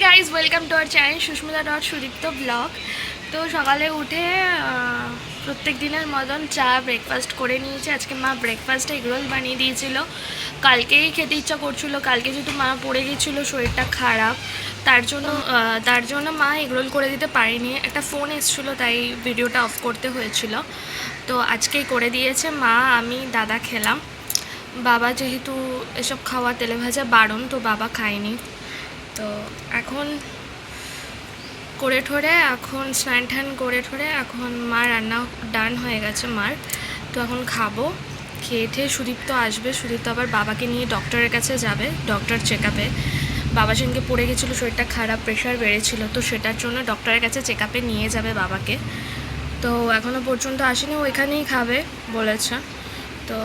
Guys welcome to our channel Susmita dot Sudipta blog. তো সকালে উঠে প্রত্যেক দিনের মতন চা ব্রেকফাস্ট করে নিয়েছি। আজকে মা ব্রেকফাস্টে এগরোল বানিয়ে দিয়েছিল। কালকেই খেতে ইচ্ছা করছিল, কালকে যেহেতু মা পড়ে গেছিলো, শরীরটা খারাপ, তার জন্য মা এগরোল করে দিতে পারেনি। একটা ফোন এসেছিলো, তাই ভিডিওটা অফ করতে হয়েছিল। তো আজকেই করে দিয়েছে মা, আমি দাদা খেলাম। বাবা যেহেতু এসব খাওয়া তেলে ভাজা বারণ, তো বাবা খায়নি। তো এখন করে ঠোরে, এখন স্নান টান করে ঠোরে এখন মা রান্না ডান হয়ে গেছে মার। তো এখন খাবো, খেয়ে ঠেয়ে সুদীপ্ত আসবে। সুদীপ্ত আবার বাবাকে নিয়ে ডক্টরের কাছে যাবে, ডক্টর চেক আপে। বাবা সেদিনকে পড়ে গেছিলো, শরীরটা খারাপ, প্রেশার বেড়েছিল, তো সেটার জন্য ডক্টরের কাছে চেক আপে নিয়ে যাবে বাবাকে। তো এখনও পর্যন্ত আসেনি, ওইখানেই খাবে বলেছে। তো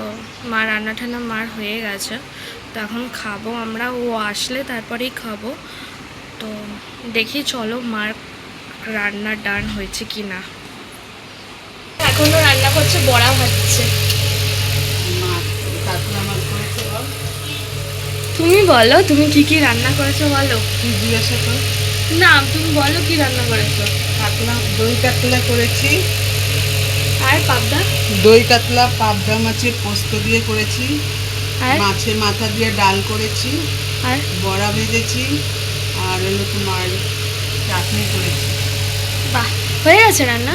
মা রান্না ঠান্না মার হয়ে গেছে, তো এখন খাবো আমরা, ও আসলে তারপরেই খাবো। তো দেখি চলো মার রান্না ডান হয়েছে কি না। এখনো রান্না করছে, বড়া ভাজছে। তুমি বলো, তুমি কি কি রান্না করেছো বলো। জিজ্ঞাসা কর না, তুমি বলো কি রান্না করেছো। কাতলা, দই কাতলা করেছি। আর পাবদা? দই কাতলা পাবদা মাছের পোস্ত দিয়ে করেছি। আর মাছের মাথা দিয়ে ডাল করেছি। আর বড়া ভেজেছি। আর হলো তোমার চাটনি করেছি। বাহ, হয়ে গেছে রান্না।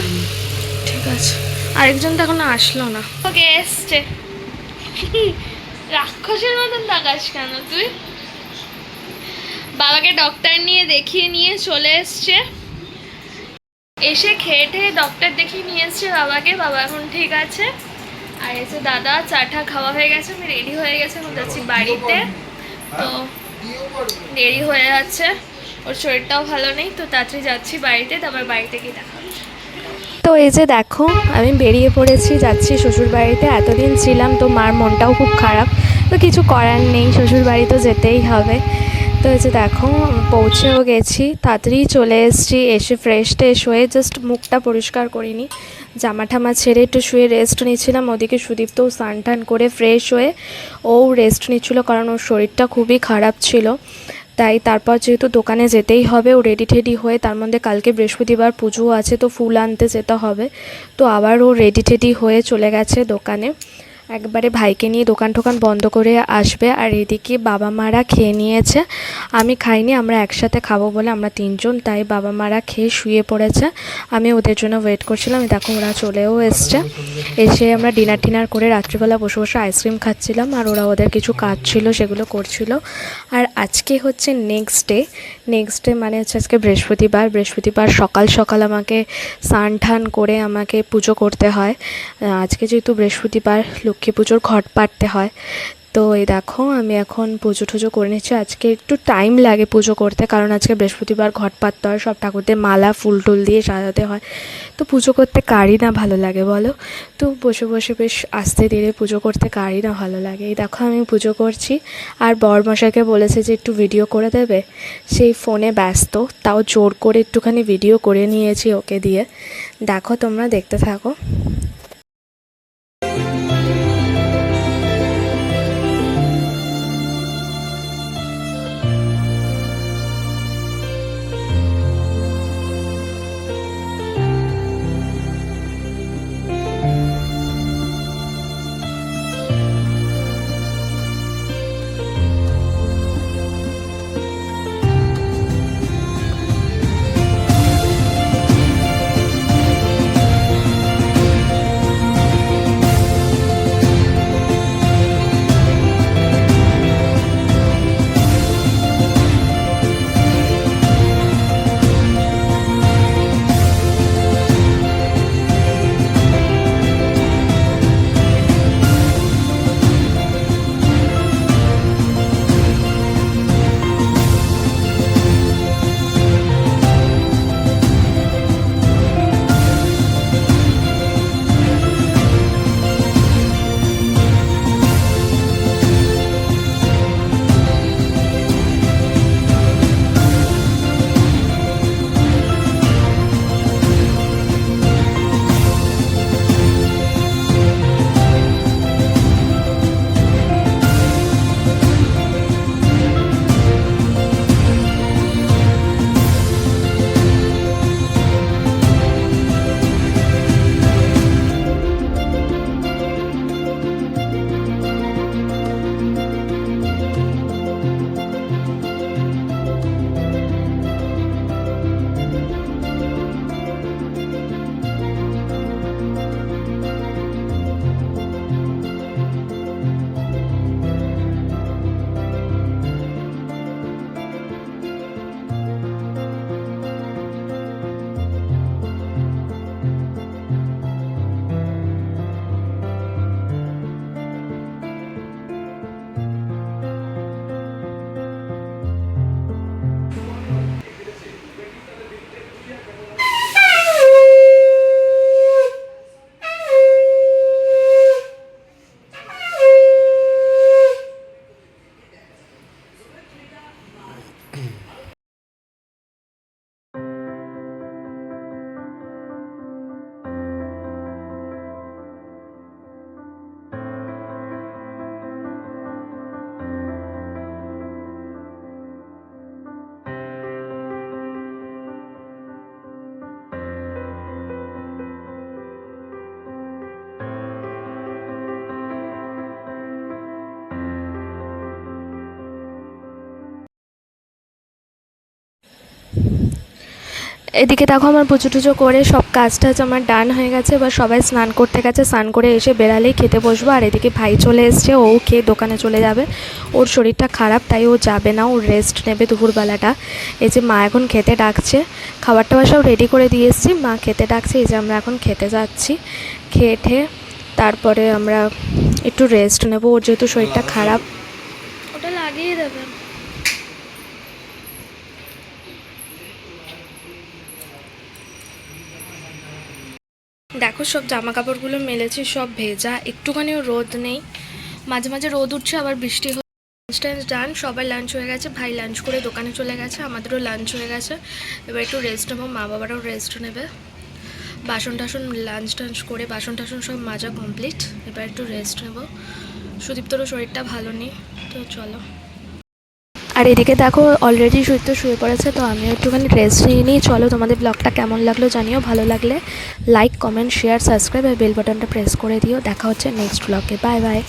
ঠিক আছে, আরেকজন তো এখনো আসলো না। ওকে, এসছে। রাক্ষসের মতন তাকাস কেন তুই? বাবাকে ডক্টর নিয়ে দেখিয়ে নিয়ে চলে এসছে, এসে খেয়ে ঠেয়ে ডক্টর দেখিয়ে নিয়ে এসছে বাবাকে। বাবা এখন ঠিক আছে। আর এসে দাদা চাটা খাওয়া হয়ে গেছে, আমি রেডি হয়ে গেছে, এখন যাচ্ছি বাড়িতে। তো দেরি হয়ে যাচ্ছে, ওর শরীরটাও ভালো নেই, তো তাড়াতাড়ি যাচ্ছি বাড়িতে, তারপর বাড়িতে গিয়ে দেখা হবে। তো এই যে দেখো, আমি বেরিয়ে পড়েছি, যাচ্ছি শ্বশুর বাড়িতে। এতদিন ছিলাম, তো মার মনটাও খুব খারাপ, তো কিছু করার নেই, শ্বশুর বাড়ি তো যেতেই হবে। তো এই যে দেখো, পৌঁছেও গেছি, তাড়াতাড়ি চলে এসেছি। এসে ফ্রেশ ট্রেশ হয়ে জাস্ট মুখটা পরিষ্কার করিনি, জামা ঠামা ছেড়ে একটু শুয়ে রেস্ট নিচ্ছিলাম। ওদিকে সুদীপ্তও স্নান টান করে ফ্রেশ হয়ে ও রেস্ট নিচ্ছিলো, কারণ ওর শরীরটা খুবই খারাপ ছিল। তাই তারপর যেহেতু দোকানে যেতেই হবে, ও রেডি টেডি হয়ে, তার মধ্যে কালকে বৃহস্পতিবার পুজো আছে, তো ফুল আনতে যেতে হবে। তো আবার ও রেডি টেডি হয়ে চলে গেছে দোকানে, একবারে ভাইকে নিয়ে দোকান টোকান বন্ধ করে আসবে। আর এদিকে বাবা মারা খেয়ে নিয়েছে, আমি খাইনি, আমরা একসাথে খাবো বলে আমরা তিনজন, তাই বাবা মারা খেয়ে শুয়ে পড়েছে। আমি ওদের জন্য ওয়েট করছিলাম, দেখো ওরা চলেও এসছে। এসে আমরা ডিনার টিনার করে রাত্রিবেলা বসে বসে আইসক্রিম খাচ্ছিলাম, আর ওরা ওদের কিছু কাজ ছিল সেগুলো করছিল। আর আজকে হচ্ছে নেক্সট ডে মানে হচ্ছে আজকে বৃহস্পতিবার সকাল সকাল আমাকে স্নান টান করে আমাকে পুজো করতে হয়। আজকে যেহেতু বৃহস্পতিবার, লক্ষ্মী পুজোর ঘট পাড়তে হয়। তো এই দেখো, আমি এখন পুজো টুজো করে নিচ্ছি। আজকে একটু টাইম লাগে পুজো করতে, কারণ আজকে বৃহস্পতিবার ঘট পাড়তে হয়, সব ঠাকুরদের মালা ফুল টুল দিয়ে সাজাতে হয়। তো পুজো করতে কারই না ভালো লাগে বলো। তো বসে বসে বেশ আস্তে ধীরে পুজো করতে কারই না ভালো লাগে। এই দেখো আমি পুজো করছি, আর বরমশাইকে বলেছে যে একটু ভিডিও করে দেবে, সেই ফোনে ব্যস্ত, তাও জোর করে একটুখানি ভিডিও করে নিয়েছি ওকে দিয়ে। দেখো তোমরা দেখতে থাকো। এদিকে দেখো আমার পুজো টুজো করে সব কাজ টাজ আমার ডান হয়ে গেছে। এবার সবাই স্নান করতে গেছে, স্নান করে এসে বেরালেই খেতে বসবো। আর এদিকে ভাই চলে এসছে, ও খেয়ে দোকানে চলে যাবে। ওর শরীরটা খারাপ, তাই ও যাবে না, ও রেস্ট নেবে দুপুরবেলাটা। এই যে মা এখন খেতে ডাকছে, খাবার টাবার সব রেডি করে দিয়ে এসেছি, মা খেতে ডাকছে। এই যে আমরা এখন খেতে যাচ্ছি, খেয়ে তারপরে আমরা একটু রেস্ট নেব, ওর যেহেতু শরীরটা খারাপ। ওটা লাগিয়ে দেবে। দেখো সব জামা কাপড়গুলো মেলেছি, সব ভেজা, একটুখানিও রোদ নেই। মাঝে মাঝে রোদ উঠছে, আবার বৃষ্টি হচ্ছে। লাঞ্চ টাঞ্চ ডান, সবাই লাঞ্চ হয়ে গেছে, ভাই লাঞ্চ করে দোকানে চলে গেছে, আমাদেরও লাঞ্চ হয়ে গেছে। এবার একটু রেস্ট নেবো, মা বাবারাও রেস্ট নেবে। বাসন টাসন লাঞ্চ টাঞ্চ করে বাসন টাসন সব মাজা কমপ্লিট। এবার একটু রেস্ট নেবো, সুদীপ্তরও শরীরটা ভালো নেই, তো চলো। আর এদিকে দেখো অলরেডি সুদীপ্ত শুয়ে পড়েছে, তো আমিও একটুখানি রেস্ট নিয়ে নিই। চলো, তোমাদের ব্লগটা কেমন লাগলো জানিও, ভালো লাগলে লাইক কমেন্ট শেয়ার সাবস্ক্রাইব আর বেল বাটনটা প্রেস করে দিও। দেখা হচ্ছে নেক্সট ব্লগে, বাই বাই।